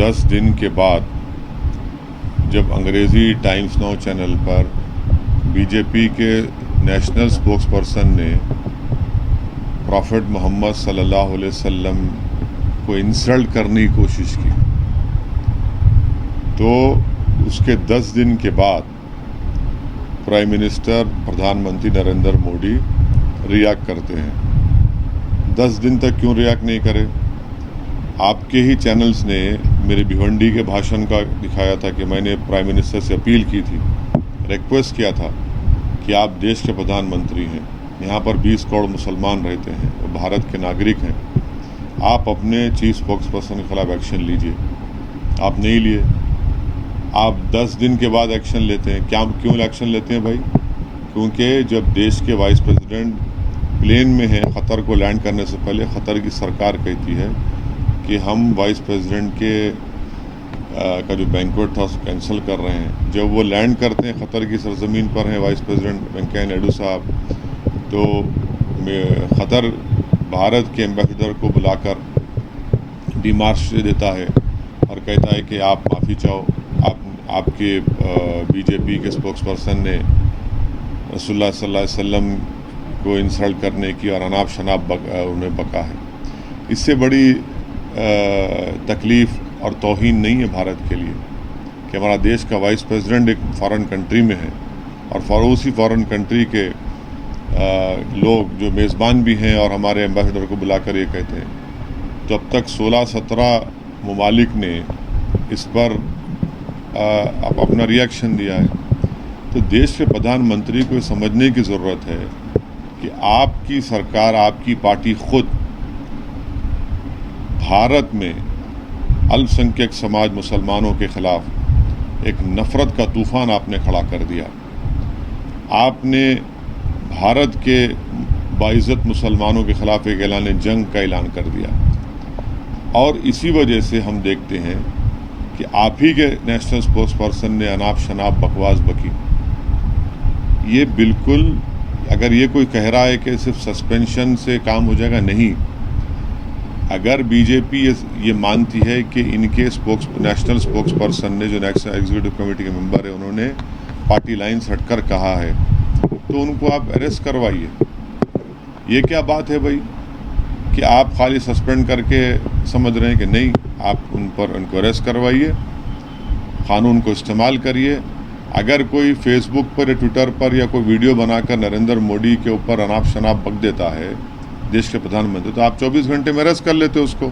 10 दिन के बाद जब अंग्रेज़ी टाइम्स नाउ चैनल पर बीजेपी के नेशनल स्पोक्सपर्सन ने प्रॉफिट मोहम्मद सल्लल्लाहु अलैहि वसल्लम को इंसल्ट करने की कोशिश की, तो उसके 10 दिन के बाद प्राइम मिनिस्टर प्रधानमंत्री नरेंद्र मोदी रिएक्ट करते हैं। 10 दिन तक क्यों रिएक्ट नहीं करे? आपके ही चैनल्स ने मेरे भिवंडी के भाषण का दिखाया था कि मैंने प्राइम मिनिस्टर से अपील की थी, रिक्वेस्ट किया था कि आप देश के प्रधानमंत्री हैं, यहाँ पर 20 करोड़ मुसलमान रहते हैं, वो भारत के नागरिक हैं, आप अपने चीफ स्पोक्सपर्सन के खिलाफ एक्शन लीजिए। आप नहीं लिए। आप 10 दिन के बाद एक्शन लेते हैं। क्यों एक्शन लेते हैं भाई? क्योंकि जब देश के वाइस प्रेसिडेंट प्लेन में हैं, ख़तर को लैंड करने से पहले ख़तर की सरकार कहती है कि हम वाइस प्रेसिडेंट के का जो बैंक्वेट था उसको कैंसिल कर रहे हैं। जब वो लैंड करते हैं, ख़तर की सरजमीन पर हैं वाइस प्रेसिडेंट वेंकैया नायडू साहब, तो ख़तर भारत के एम्बेसडर को बुलाकर डिमार्श देता है और कहता है कि आप माफ़ी चाहो, आपके बीजेपी के स्पोक्सपर्सन ने रसूलुल्लाह सल्लल्लाहु अलैहि वसल्लम को इंसल्ट करने की और अनाप शनाप उन्हें बका है। इससे बड़ी तकलीफ़ और तौहीन नहीं है भारत के लिए कि हमारा देश का वाइस प्रेसिडेंट एक फ़ॉरेन कंट्री में है और उसी फ़ॉरेन कंट्री के लोग जो मेज़बान भी हैं और हमारे एम्बेसडर को बुलाकर ये कहते हैं। जब तक 16-17 ममालिक ने इस पर अपना रिएक्शन दिया है, तो देश के प्रधानमंत्री को समझने की ज़रूरत है कि आपकी सरकार, आपकी पार्टी खुद भारत में अल्पसंख्यक समाज मुसलमानों के ख़िलाफ़ एक नफ़रत का तूफ़ान आपने खड़ा कर दिया। आपने भारत के बाइज़्ज़त मुसलमानों के ख़िलाफ़ एक ऐलान जंग का ऐलान कर दिया और इसी वजह से हम देखते हैं कि आप ही के नेशनल स्पोक्सपर्सन ने अनाप शनाप बकवास बकी। ये बिल्कुल, अगर ये कोई कह रहा है कि सिर्फ सस्पेंशन से काम हो जाएगा, नहीं। अगर बीजेपी ये मानती है कि इनके नेशनल स्पोक्सपर्सन ने, जो नेशनल एग्जीक्यूटिव कमेटी के मेंबर है, उन्होंने पार्टी लाइन से हटकर कहा है, तो उनको आप अरेस्ट करवाइए। ये क्या बात है भाई कि आप खाली सस्पेंड करके समझ रहे हैं कि नहीं, आप उनको अरेस्ट करवाइए, क़ानून को इस्तेमाल करिए। अगर कोई फेसबुक पर या ट्विटर पर या कोई वीडियो बनाकर नरेंद्र मोदी के ऊपर अनाप शनाप बक देता है देश के प्रधानमंत्री, तो आप 24 घंटे में अरेस्ट कर लेते उसको।